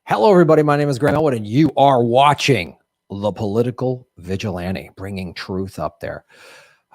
Hello, everybody. My name is Graham Elwood, and you are watching The Political Vigilante, bringing truth up there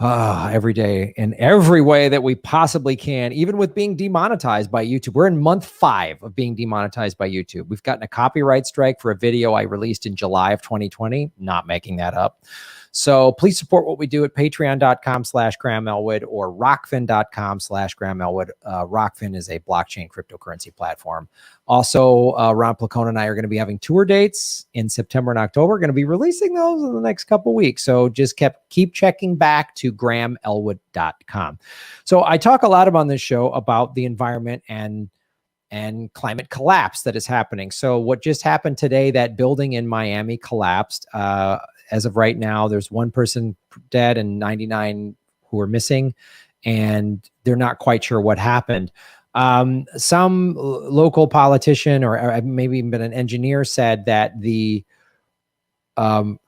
every day in every way that we possibly can, even with being demonetized by YouTube. We're in month 5 of being demonetized by YouTube. We've gotten a copyright strike for a video I released in July of 2020, not making that up. So please support what we do at patreon.com/Graham Elwood or rockfin.com/Graham Elwood. Rockfin is a blockchain cryptocurrency platform. Also, Ron Placone and I are going to be having tour dates in September and October. We're going to be releasing those in the next couple weeks. So just keep checking back to grahamelwood.com. So I talk a lot on this show about the environment and climate collapse that is happening. So what just happened today, that building in Miami collapsed. As of right now, there's 1 person dead and 99 who are missing, and they're not quite sure what happened. Some local politician or maybe even an engineer said that the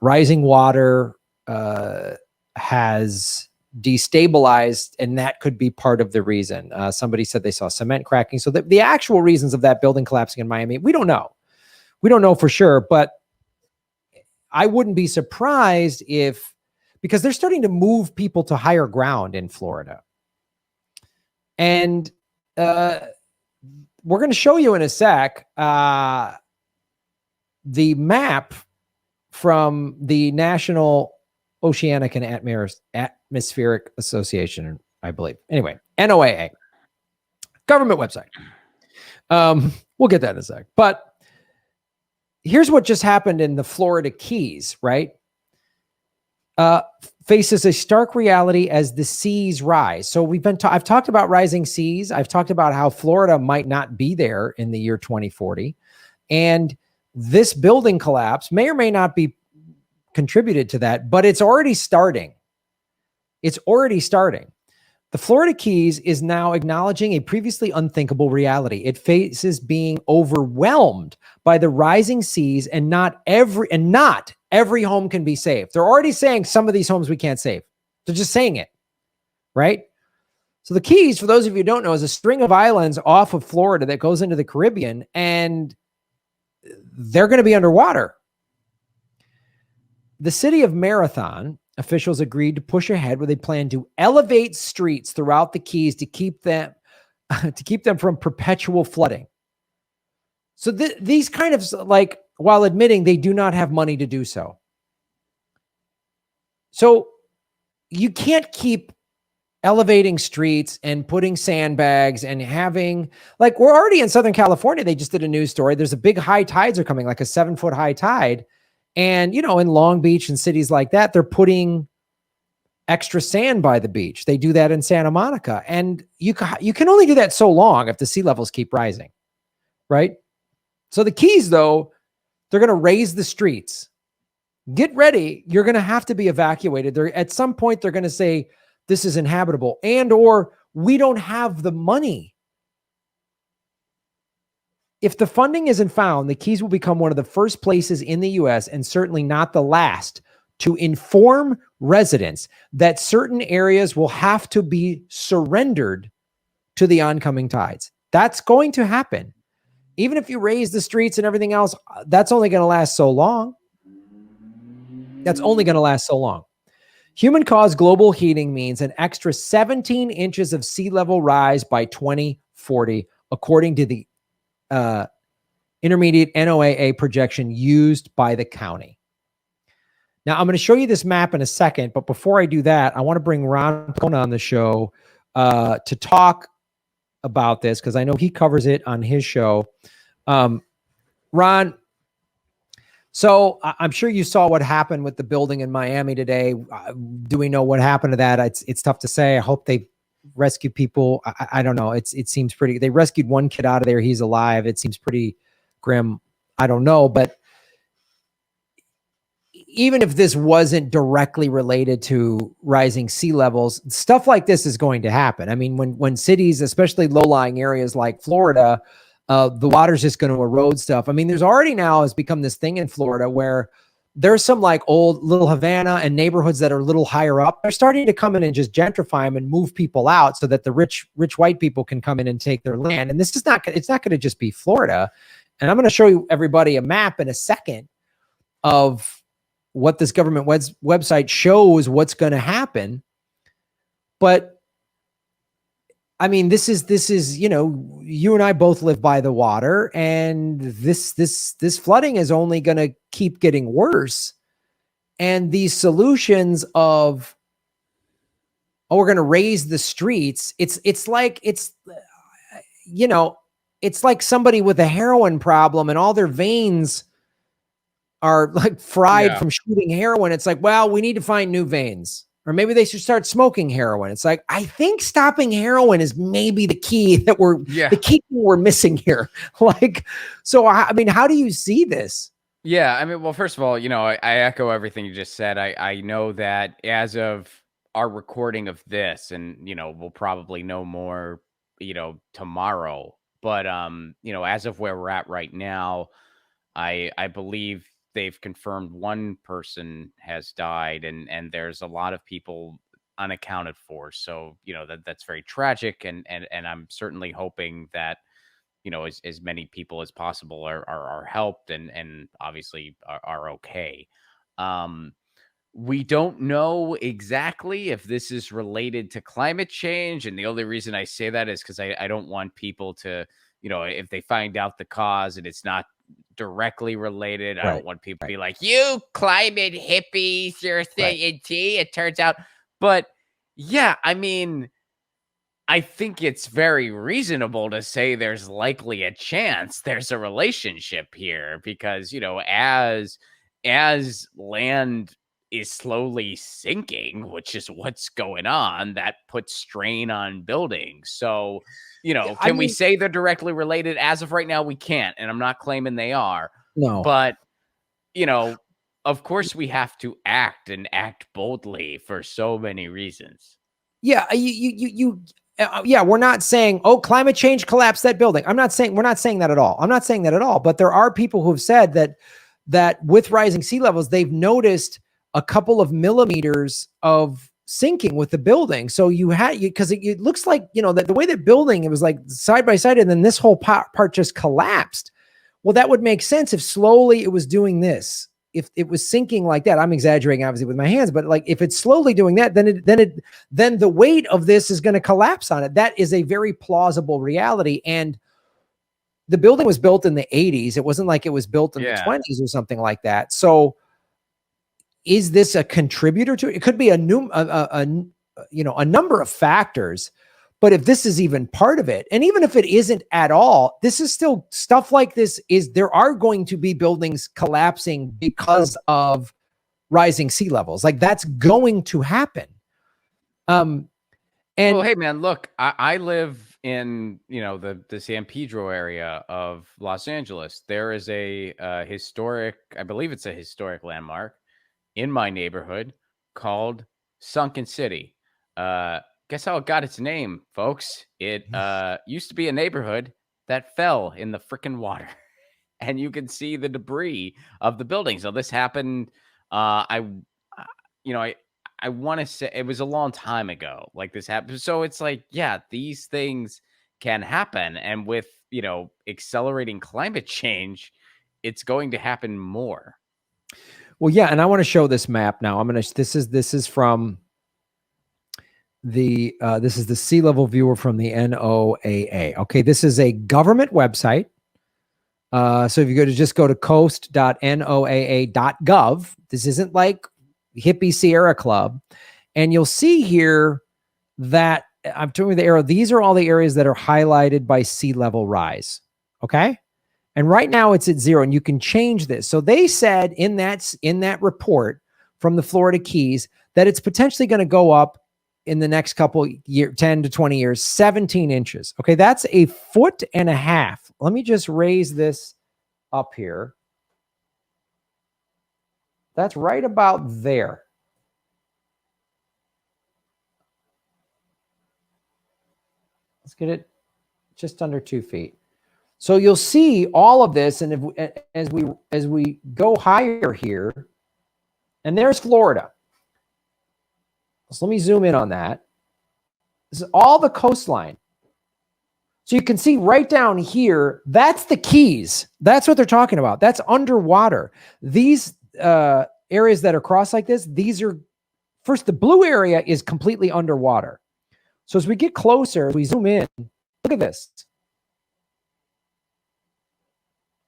rising water has destabilized, and that could be part of the reason. Somebody said they saw cement cracking. So the actual reasons of that building collapsing in Miami, we don't know. We don't know for sure, but I wouldn't be surprised because they're starting to move people to higher ground in Florida. And we're going to show you in a sec the map from the National Oceanic and Atmospheric Association, I believe. Anyway, NOAA, government website. We'll get that in a sec. But here's what just happened in the Florida Keys, right? Faces a stark reality as the seas rise. So I've talked about rising seas. I've talked about how Florida might not be there in the year 2040. And this building collapse may or may not be contributed to that, but it's already starting. It's already starting. The Florida Keys is now acknowledging a previously unthinkable reality. It faces being overwhelmed by the rising seas, and not every home can be saved. They're already saying some of these homes we can't save. They're just saying it, right? So the Keys, for those of you who don't know, is a string of islands off of Florida that goes into the Caribbean, and they're going to be underwater. The city of Marathon officials agreed to push ahead with a plan to elevate streets throughout the Keys to keep them from perpetual flooding. So these kind of, like, while admitting they do not have money to do so. So you can't keep elevating streets and putting sandbags and having, like, we're already in Southern California. They just did a news story. There's a big high tides are coming, like a 7-foot high tide. And, you know, in Long Beach and cities like that, they're putting extra sand by the beach. They do that in Santa Monica. And you can only do that so long if the sea levels keep rising, right? So the Keys, though, they're going to raise the streets. Get ready. You're going to have to be evacuated. At some point, they're going to say, this is inhabitable, or we don't have the money. If the funding isn't found, the Keys will become one of the first places in the U.S., and certainly not the last, to inform residents that certain areas will have to be surrendered to the oncoming tides. That's going to happen. Even if you raise the streets and everything else, that's only going to last so long. That's only going to last so long. Human-caused global heating means an extra 17 inches of sea level rise by 2040, according to the intermediate NOAA projection used by the county. Now, I'm going to show you this map in a second, but before I do that, I want to bring Ron Placone on the show to talk about this, because I know he covers it on his show. Ron, so I'm sure you saw what happened with the building in Miami today. Do we know what happened to that? It's tough to say. I hope they rescue people. I don't know. It seems pretty. They rescued 1 kid out of there. He's alive. It seems pretty grim. I don't know, but even if this wasn't directly related to rising sea levels, stuff like this is going to happen. I mean, when cities, especially low-lying areas like Florida, the water's just going to erode stuff. I mean, there's already now has become this thing in Florida where there's some like old Little Havana and neighborhoods that are a little higher up. They're starting to come in and just gentrify them and move people out so that the rich white people can come in and take their land. And this is not, it's not going to just be Florida. And I'm going to show you everybody a map in a second of what this government website shows what's going to happen. But I mean, this is, you know, you and I both live by the water, and this flooding is only going to keep getting worse. And these solutions of, oh, we're going to raise the streets. It's like, you know, it's like somebody with a heroin problem and all their veins are like fried from shooting heroin. It's like, well, we need to find new veins, or maybe they should start smoking heroin. It's like, I think stopping heroin is maybe the key that the key we're missing here. Like, so I mean, how do you see this? Yeah, I mean, well, first of all, you know, I echo everything you just said. I know that as of our recording of this, and you know, we'll probably know more, you know, tomorrow. But you know, as of where we're at right now, I believe they've confirmed one person has died, and there's a lot of people unaccounted for. So, you know, that's very tragic, and I'm certainly hoping that, you know, as many people as possible are helped and obviously are okay. We don't know exactly if this is related to climate change. And the only reason I say that is because I don't want people to, you know, if they find out the cause and it's not directly related, I don't want people to be like, you climate hippies, you're saying it turns out. But yeah, I mean, I think it's very reasonable to say there's likely a chance there's a relationship here because, you know, as land is slowly sinking, which is what's going on, that puts strain on buildings. So, you know, can we say they're directly related? As of right now, we can't, and I'm not claiming they are. No. But, you know, of course we have to act and act boldly for so many reasons. Yeah, yeah, we're not saying, oh, climate change collapsed that building. We're not saying that at all. I'm not saying that at all. But there are people who have said that with rising sea levels, they've noticed a couple of millimeters of sinking with the building. So because it looks like, you know, that the way that building, it was like side by side, and then this whole part just collapsed. Well, that would make sense if slowly it was doing this. If it was sinking like that, I'm exaggerating obviously with my hands, but like if it's slowly doing that, then the weight of this is going to collapse on it. That is a very plausible reality. And the building was built in the 80s. It wasn't like it was built in the 20s or something like that. So is this a contributor to it? It could be a number of factors. But if this is even part of it, and even if it isn't at all, this is still stuff like this. There are going to be buildings collapsing because of rising sea levels. Like that's going to happen. And well, hey man, look, I live in, you know, the San Pedro area of Los Angeles. There is a historic, I believe it's a historic landmark in my neighborhood called Sunken City. Guess how it got its name, folks? It used to be a neighborhood that fell in the freaking water, and you can see the debris of the building. So this happened. I want to say it was a long time ago. Like this happened. So it's like, yeah, these things can happen, and with, you know, accelerating climate change, it's going to happen more. Well, yeah, and I want to show this map now. This is from this is the sea level viewer from the NOAA. Okay, this is a government website. So if you just go to coast.noaa.gov, this isn't like hippie Sierra Club, and you'll see here that I'm doing the arrow. These are all the areas that are highlighted by sea level rise. Okay. And right now it's at 0, and you can change this. So they said in that report from the Florida Keys that it's potentially going to go up in the next couple years, 10 to 20 years, 17 inches. Okay, that's 1.5 feet. Let me just raise this up here. That's right about there. Let's get it just under 2 feet. So you'll see all of this, and as we go higher here, and there's Florida. So let me zoom in on that. This is all the coastline. So you can see right down here, that's the Keys. That's what they're talking about. That's underwater. These areas that are crossed like this, these are, first, the blue area is completely underwater. So as we get closer, we zoom in, look at this.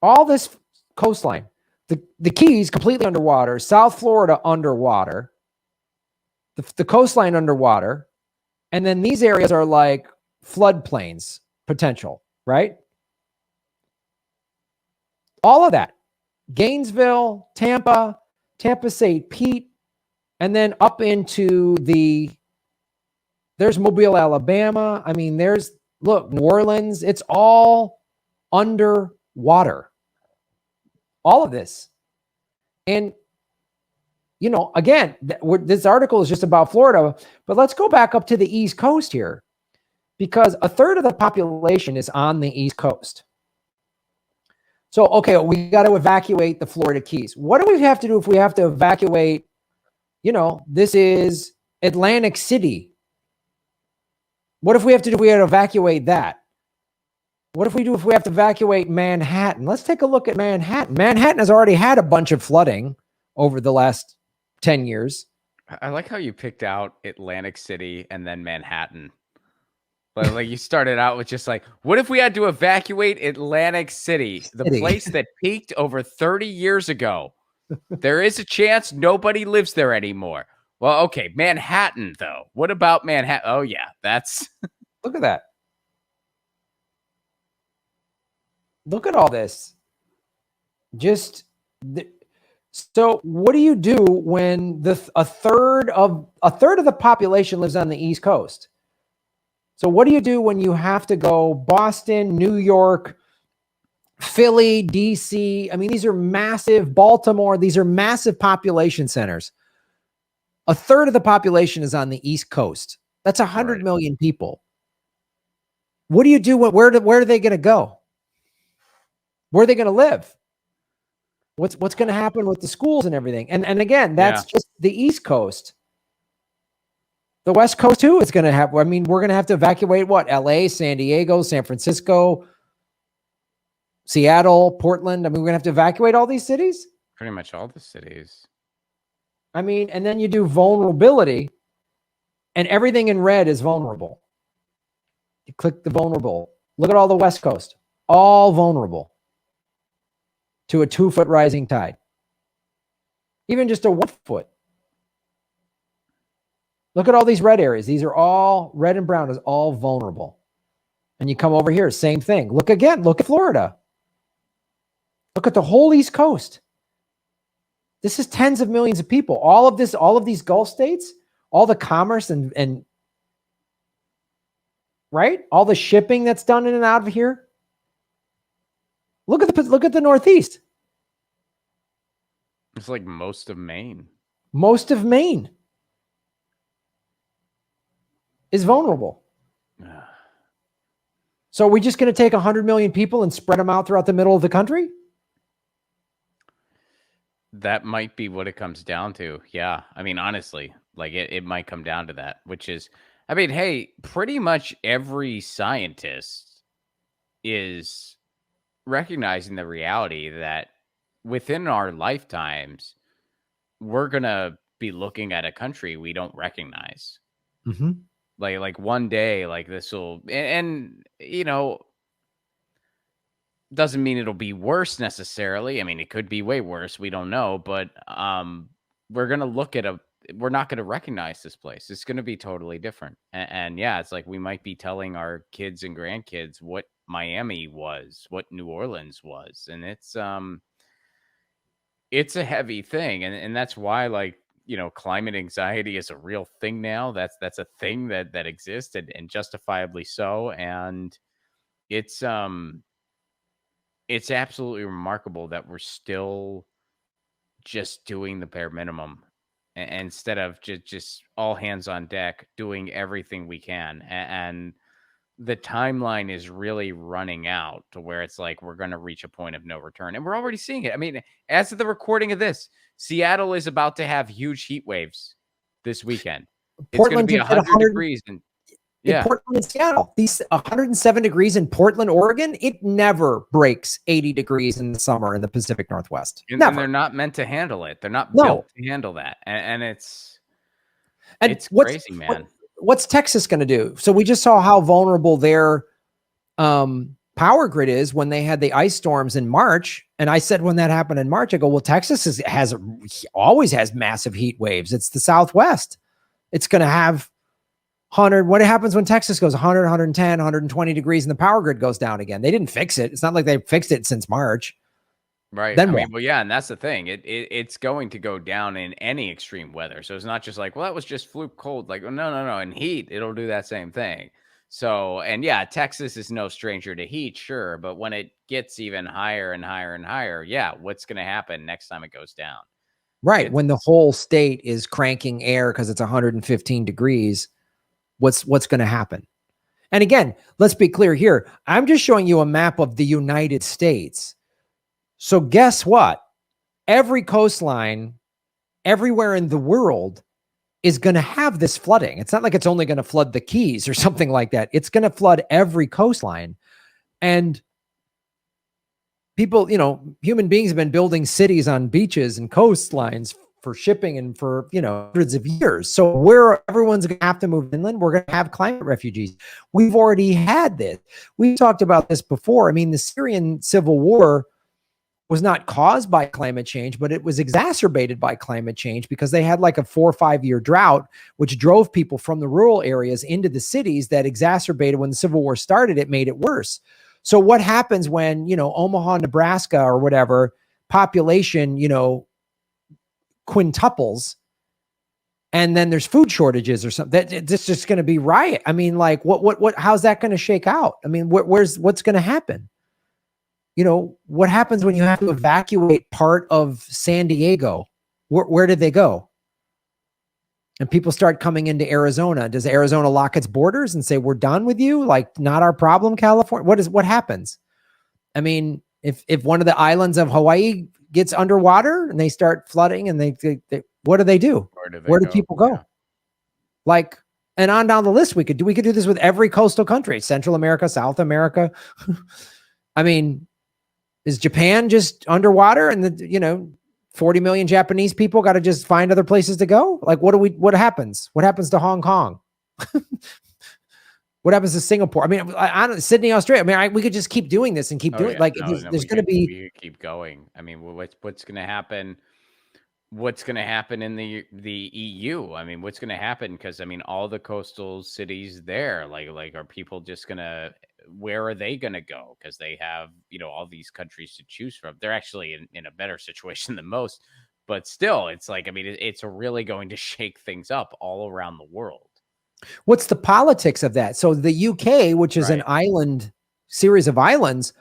All this coastline, the Keys completely underwater, South Florida underwater, the coastline underwater, and then these areas are like floodplains potential, right? All of that, Gainesville, Tampa, St. Pete, and then up into there's Mobile, Alabama. I mean, look, New Orleans, it's all underwater. All of this. And, again, this article is just about Florida, but let's go back up to the East Coast here, because a third of the population is on the East Coast. So, okay, we got to evacuate the Florida Keys. What do we have to do if we have to evacuate, this is Atlantic City? What if we have to do, we have to evacuate that? What if we have to evacuate Manhattan? Let's take a look at Manhattan. Manhattan has already had a bunch of flooding over the last 10 years. I like how you picked out Atlantic City and then Manhattan. But like you started out with just like, what if we had to evacuate Atlantic City, the place that peaked over 30 years ago? There is a chance nobody lives there anymore. Well, okay, Manhattan, though. What about Manhattan? Oh, yeah, that's... Look at that. Look at all this. So what do you do when a third of the population lives on the East Coast? So what do you do when you have to go Boston, New York, Philly, DC? I mean, these are massive, Baltimore, these are massive population centers. A third of the population is on the East Coast. That's 100 million people. What do you do? Where are they going to go? Where are they going to live? What's going to happen with the schools and everything? And again, that's just the East Coast. The West Coast too is going to have, I mean, we're going to have to evacuate what? LA, San Diego, San Francisco, Seattle, Portland. I mean, we're going to have to evacuate all these cities? Pretty much all the cities. I mean, and then you do vulnerability, and everything in red is vulnerable. You click the vulnerable. Look at all the West Coast. All vulnerable to a 2-foot rising tide. Even just a 1 foot. Look at all these red areas. These are all, red and brown is all vulnerable. And you come over here, same thing. Look again. Look at Florida. Look at the whole East Coast. This is tens of millions of people. All of these Gulf states, all the commerce and right? All the shipping that's done in and out of here. Look at the Northeast. It's like most of Maine. Most of Maine is vulnerable. So are we just going to take 100 million people and spread them out throughout the middle of the country? That might be what it comes down to. Yeah. I mean, honestly, like it might come down to that, which is, I mean, hey, pretty much every scientist is recognizing the reality that within our lifetimes, we're going to be looking at a country we don't recognize. Mm-hmm. Like one day, like this will, and doesn't mean it'll be worse necessarily. I mean, it could be way worse. We don't know, but we're going to look at we're not going to recognize this place. It's going to be totally different. And yeah, it's like we might be telling our kids and grandkids what Miami was, what New Orleans was. And it's a heavy thing. And that's why, like, climate anxiety is a real thing now. That's a thing that exists and justifiably so. And it's absolutely remarkable that we're still just doing the bare minimum instead of just all hands on deck, doing everything we can. And the timeline is really running out to where it's like we're going to reach a point of no return. And we're already seeing it. I mean, as of the recording of this, Seattle is about to have huge heat waves this weekend. Portland, it's going to be 100 degrees. And in Yeah. Portland and Seattle. These 107 degrees in Portland, Oregon, it never breaks 80 degrees in the summer in the Pacific Northwest. And Never. they're not meant to handle it. They're not built No. to handle that. And And it's crazy, man. What's Texas going to do? So we just saw how vulnerable their power grid is when they had the ice storms in March. And I said, when that happened in March, I go, well, Texas always has massive heat waves. It's the Southwest. It's going to have 100. What happens when Texas goes 100, 110, 120 degrees and the power grid goes down again? They didn't fix it. It's not like they fixed it since March. Right. Then I what? mean, well, yeah, and that's the thing. It's going to go down in any extreme weather. So it's not just like, well, that was just fluke cold. Like, oh, no. In heat, it'll do that same thing. So, and yeah, Texas is no stranger to heat, sure. But when it gets even higher and higher and higher, yeah, what's going to happen next time it goes down? Right. When the whole state is cranking air because it's 115 degrees, what's going to happen? And again, let's be clear here. I'm just showing you a map of the United States. So guess what? Every coastline everywhere in the world is going to have this flooding. It's not like it's only going to flood the Keys or something like that. It's going to flood every coastline. And people, human beings have been building cities on beaches and coastlines for shipping and for, hundreds of years. So everyone's going to have to move inland. We're going to have climate refugees. We've already had this. We talked about this before. I mean, the Syrian civil war was not caused by climate change, but it was exacerbated by climate change because they had like a 4 or 5 year drought, which drove people from the rural areas into the cities. That exacerbated when the Civil War started. It made it worse. So what happens when, Omaha, Nebraska or whatever population, quintuples, and then there's food shortages or something? It's just going to be riot. I mean, like how's that going to shake out? I mean, what's going to happen? What happens when you have to evacuate part of San Diego? Where did they go? And people start coming into Arizona. Does Arizona lock its borders and say, we're done with you? Like, not our problem, California? What happens? I mean, if one of the islands of Hawaii gets underwater and they start flooding and they what do they do? Where do people go? Yeah. Like, and on down the list, we could do this with every coastal country, Central America, South America. I mean, is Japan just underwater and 40 million Japanese people got to just find other places to go? Like, what happens? What happens to Hong Kong? What happens to Singapore? I mean, Sydney, Australia. I mean, we could just keep doing this and keep doing like there's going to be. We keep going. I mean, what's going to happen? What's going to happen in the EU? I mean, what's going to happen? Because I mean, all the coastal cities there, like, are people just going to? Where are they going to go? Because they have, all these countries to choose from. They're actually in a better situation than most, but still, it's like, I mean, it's really going to shake things up all around the world. What's the politics of that? So the UK, which is an island series of islands,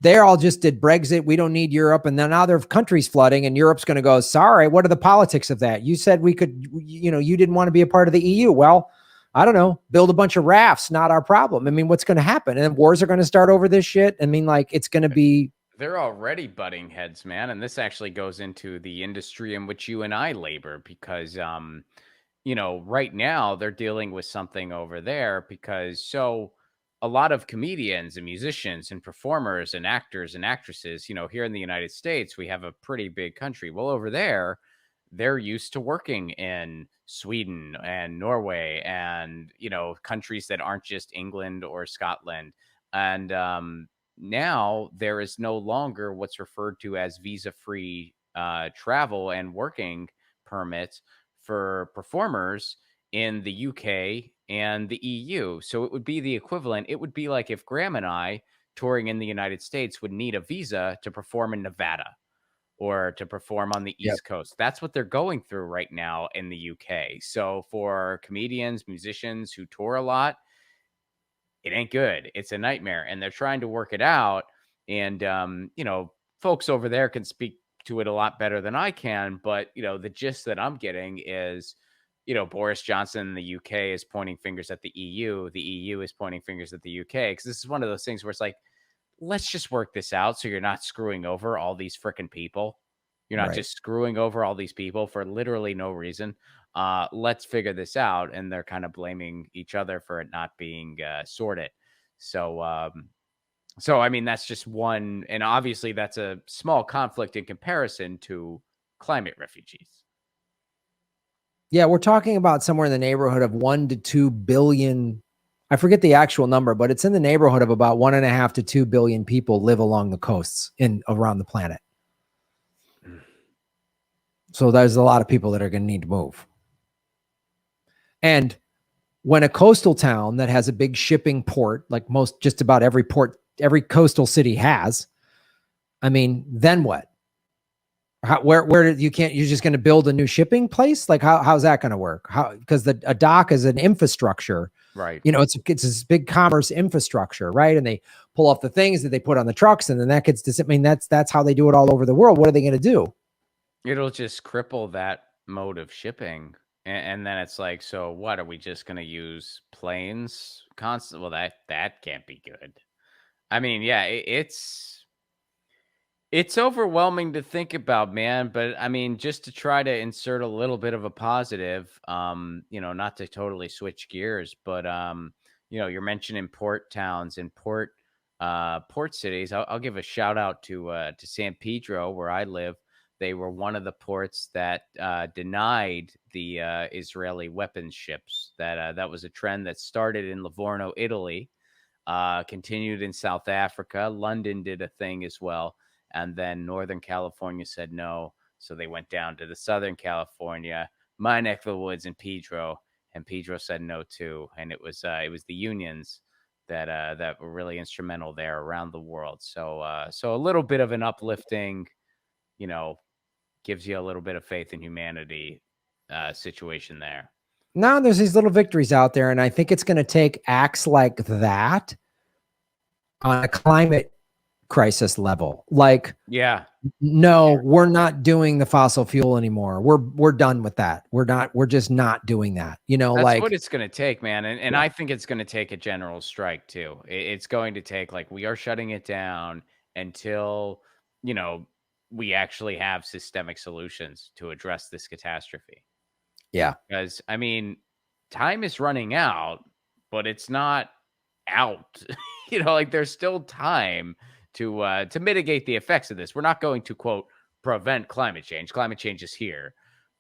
they all just did Brexit. We don't need Europe. And then now their country's flooding and Europe's going to go, sorry, what are the politics of that? You said we could, you didn't want to be a part of the EU. Well, I don't know, build a bunch of rafts, not our problem. I mean, what's going to happen? And then wars are going to start over this shit. I mean, like, it's going to be. They're already butting heads, man. And this actually goes into the industry in which you and I labor because, right now they're dealing with something over there because a lot of comedians and musicians and performers and actors and actresses, here in the United States, we have a pretty big country. Well, over there, they're used to working in Sweden and Norway and, countries that aren't just England or Scotland. And now there is no longer what's referred to as visa-free travel and working permits for performers in the UK and the EU. So it would be the equivalent. It would be like if Graham and I touring in the United States would need a visa to perform in Nevada or to perform on the East Coast. That's what they're going through right now in the UK. So for comedians, musicians who tour a lot, it ain't good. It's a nightmare. And they're trying to work it out. And, folks over there can speak to it a lot better than I can. But, the gist that I'm getting is, Boris Johnson in the UK is pointing fingers at the EU. The EU is pointing fingers at the UK. Because this is one of those things where it's like, let's just work this out so you're not screwing over all these freaking people. You're not Right. just screwing over all these people for literally no reason. Let's figure this out. And they're kind of blaming each other for it not being sorted. So, so I mean, that's just one, and obviously that's a small conflict in comparison to climate refugees. Yeah, we're talking about somewhere in the neighborhood of 1 to 2 billion. I forget the actual number, but it's in the neighborhood of about 1.5 to 2 billion people live along the coasts in around the planet. So there's a lot of people that are going to need to move. And when a coastal town that has a big shipping port, like just about every port, every coastal city has, I mean, then what? Where you can't, you're just going to build a new shipping place? Like how's that going to work? Because a dock is an infrastructure, Right. you know, it's this big commerce infrastructure, right? And they pull off the things that they put on the trucks, and then that gets I mean, that's how they do it all over the world. What are they going to do? It'll just cripple that mode of shipping. And then it's like, so what, are we just going to use planes constant? Well, that can't be good. I mean, yeah, it's overwhelming to think about, man, but I mean, just to try to insert a little bit of a positive, not to totally switch gears, but you're mentioning port towns and port cities. I'll give a shout out to San Pedro, where I live. They were one of the ports that denied the Israeli weapons ships. That was a trend that started in Livorno, Italy, continued in South Africa. London did a thing as well. And then Northern California said no. So they went down to the Southern California, my neck of the woods in Pedro. And Pedro said no too. And it was the unions that were really instrumental there around the world. So so a little bit of an uplifting, gives you a little bit of faith in humanity situation there. Now there's these little victories out there, and I think it's going to take acts like that on a climate crisis level. Like, Yeah, no, we're not doing the fossil fuel anymore. We're done with that. We're just not doing that. that's what Like, it's going to take, man. And yeah, I think it's going to take a general strike too. It's going to take, like, we are shutting it down until, you know, we actually have systemic solutions to address this catastrophe. yeah. Because, I mean, time is running out, but it's not out. Like, there's still time to mitigate the effects of this. We're not going to, quote, prevent climate change. Climate change is here,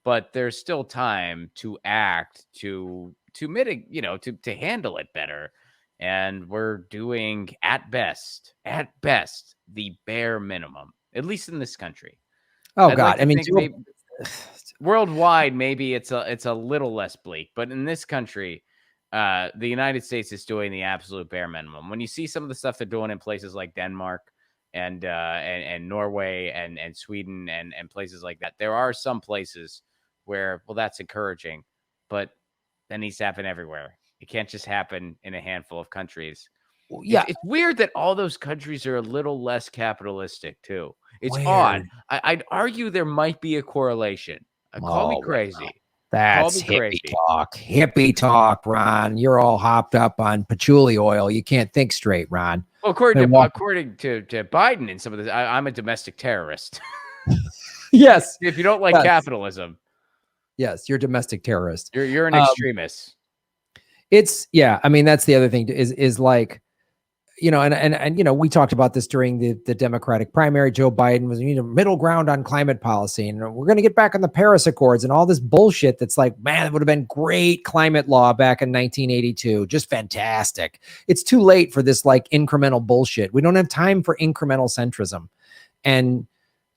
but there's still time to act to mitigate, to handle it better. And we're doing at best, the bare minimum, at least in this country. Oh I'd like God. to I mean, think maybe worldwide, maybe it's a little less bleak, but in this country, the United States is doing the absolute bare minimum. When you see some of the stuff they're doing in places like Denmark and Norway and Sweden and places like that, there are some places where, well, that's encouraging, but that needs to happen everywhere. It can't just happen in a handful of countries. It's yeah. it's weird that all those countries are a little less capitalistic too. It's odd. Weird. I'd argue there might be a correlation. Call me Oh, crazy. Call that's me hippie crazy. talk. Hippie talk, Ron. You're all hopped up on patchouli oil. You can't think straight, Ron. Well, Been walking. according to Biden and some of this, I'm a domestic terrorist. Yes. If you don't like Yes. capitalism, Yes. You're a domestic terrorist. you're an extremist. Yeah. I mean, that's the other thing is like, and we talked about this during the Democratic primary. Joe Biden was, middle ground on climate policy, and we're going to get back on the Paris Accords and all this bullshit. That's like, man, it would have been great climate law back in 1982. Just fantastic. It's too late for this like incremental bullshit. We don't have time for incremental centrism. And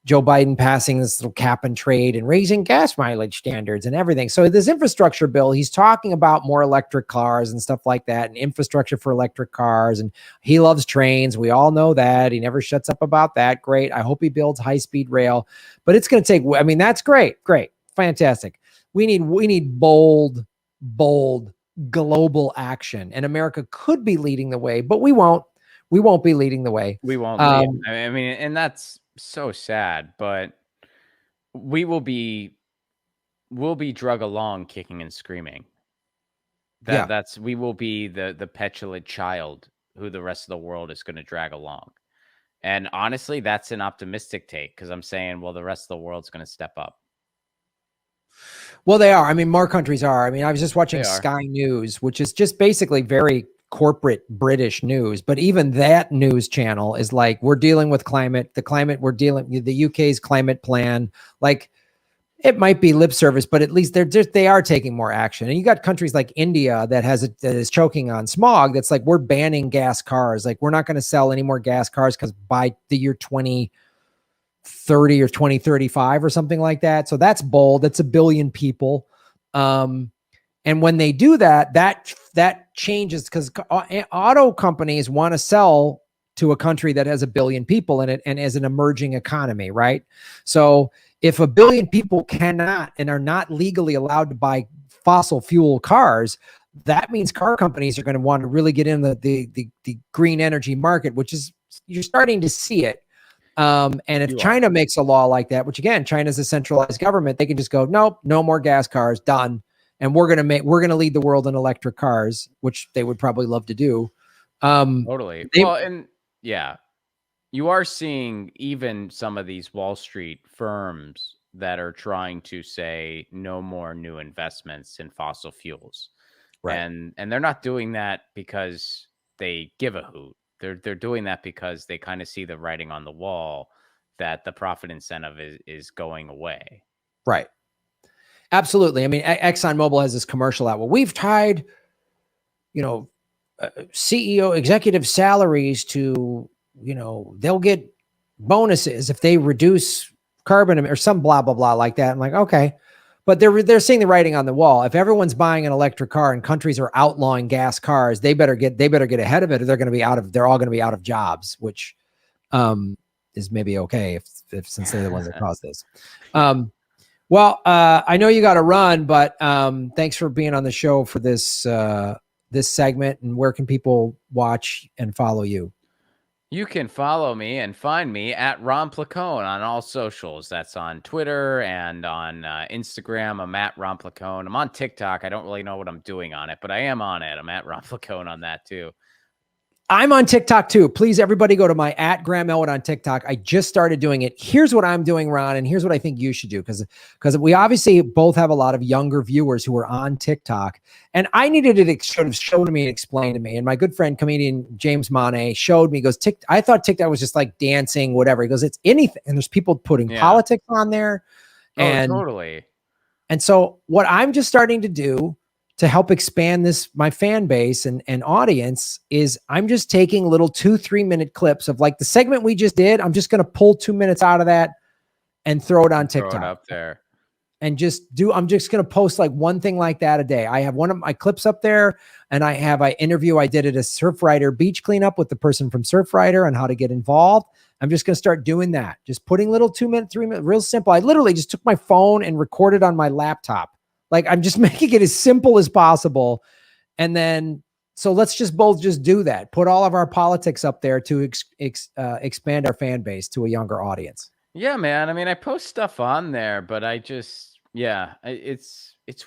Joe Biden passing this little cap and trade and raising gas mileage standards and everything. So this infrastructure bill, he's talking about more electric cars and stuff like that, and infrastructure for electric cars. And he loves trains. We all know that. He never shuts up about that. Great. I hope he builds high-speed rail. But it's going to take, I mean, that's great. Great. Fantastic. We need bold global action. And America could be leading the way, but we won't. We won't be leading the way. We won't lead. I mean, and that's so sad, but we'll be drug along kicking and screaming. We will be the petulant child who the rest of the world is going to drag along. And honestly, that's an optimistic take because I'm saying, well, the rest of the world's going to step up. Well, they are. I mean, more countries are. I mean, I was just watching They are. Sky News, which is just basically very corporate British news. But even that news channel is like, we're dealing with climate, the UK's climate plan. Like, it might be lip service, but at least they are taking more action. And you got countries like India that is choking on smog. That's like, we're banning gas cars. Like, we're not going to sell any more gas cars because by the year 2030 or 2035 or something like that. So that's bold. That's 1 billion people. And when they do that, that changes because auto companies want to sell to a country that has 1 billion people in it and as an emerging economy, right? So if 1 billion people cannot and are not legally allowed to buy fossil fuel cars, that means car companies are going to want to really get in the green energy market, which is, you're starting to see it. And if China makes a law like that, which again, China's a centralized government, they can just go, nope, no more gas cars, done. And we're going to lead the world in electric cars, which they would probably love to do. Totally. Well, and yeah, you are seeing even some of these Wall Street firms that are trying to say no more new investments in fossil fuels. Right. And they're not doing that because they give a hoot. They're doing that because they kind of see the writing on the wall that the profit incentive is going away. Right. Absolutely. I mean, ExxonMobil has this commercial out. Well, we've tied, CEO executive salaries to, they'll get bonuses if they reduce carbon or some blah, blah, blah like that. I'm like, okay. But they're seeing the writing on the wall. If everyone's buying an electric car and countries are outlawing gas cars, they better get ahead of it, or they're all going to be out of jobs, which is maybe okay if since they're the ones that caused this. Well, I know you got to run, but thanks for being on the show for this this segment. And where can people watch and follow you? You can follow me and find me at Ron Placone on all socials. That's on Twitter and on Instagram. I'm at Ron Placone. I'm on TikTok. I don't really know what I'm doing on it, but I am on it. I'm at Ron Placone on that too. I'm on TikTok too. Please, everybody go to my at Graham Elwood on TikTok. I just started doing it. Here's what I'm doing, Ron, and here's what I think you should do. Because we obviously both have a lot of younger viewers who are on TikTok. And I needed it sort of show to me and explain to me. And my good friend, comedian James Monet, showed me, he goes, I thought TikTok was just like dancing, whatever. He goes, it's anything. And there's people putting politics on there. And totally. And so what I'm just starting to do to help expand my fan base and audience is I'm just taking little 2-3 minute clips of like the segment we just did. I'm just going to pull 2 minutes out of that and throw it on TikTok. Throw it up there. And I'm just going to post like one thing like that a day. I have one of my clips up there, and I did it a Surfrider beach cleanup with the person from Surfrider on how to get involved. I'm just going to start doing that. Just putting little 2 minute, 3 minute, real simple. I literally just took my phone and recorded on my laptop. Like, I'm just making it as simple as possible. And then, so let's just both just do that. Put all of our politics up there to expand our fan base to a younger audience. Yeah, man. I mean, I post stuff on there, but it's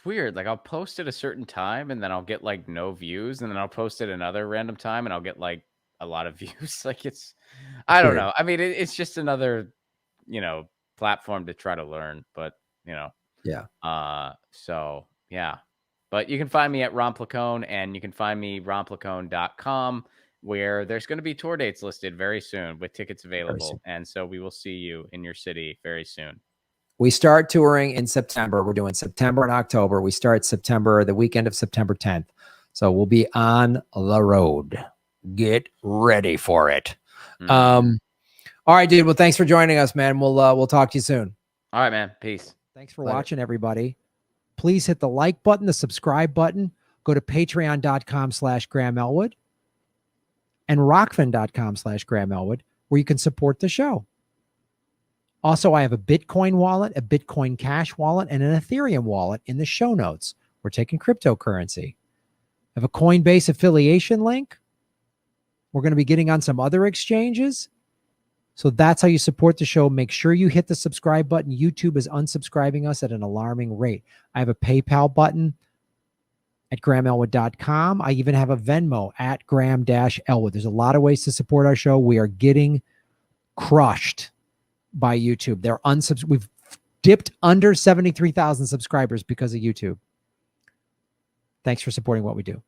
weird. Like, I'll post at a certain time and then I'll get like no views, and then I'll post at another random time and I'll get like a lot of views. Like, I don't know. I mean, it's just another, platform to try to learn, but yeah. So yeah, but you can find me at Ron Placone, and you can find me ronplacone.com, where there's going to be tour dates listed very soon with tickets available. And so we will see you in your city very soon. We start touring in September. We're doing September and October. We start the weekend of September 10th. So we'll be on the road. Get ready for it. All right, dude. Well, thanks for joining us, man. We'll talk to you soon. All right, man. Peace. Thanks for watching, everybody. Please hit the like button, the subscribe button. Go to patreon.com/Graham Elwood and rockfin.com/Graham Elwood, where you can support the show. Also, I have a Bitcoin wallet, a Bitcoin Cash wallet, and an Ethereum wallet in the show notes. We're taking cryptocurrency. I have a Coinbase affiliation link. We're going to be getting on some other exchanges. So that's how you support the show. Make sure you hit the subscribe button. YouTube is unsubscribing us at an alarming rate. I have a PayPal button at GrahamElwood.com. I even have a Venmo at Graham-Elwood. There's a lot of ways to support our show. We are getting crushed by YouTube. We've dipped under 73,000 subscribers because of YouTube. Thanks for supporting what we do.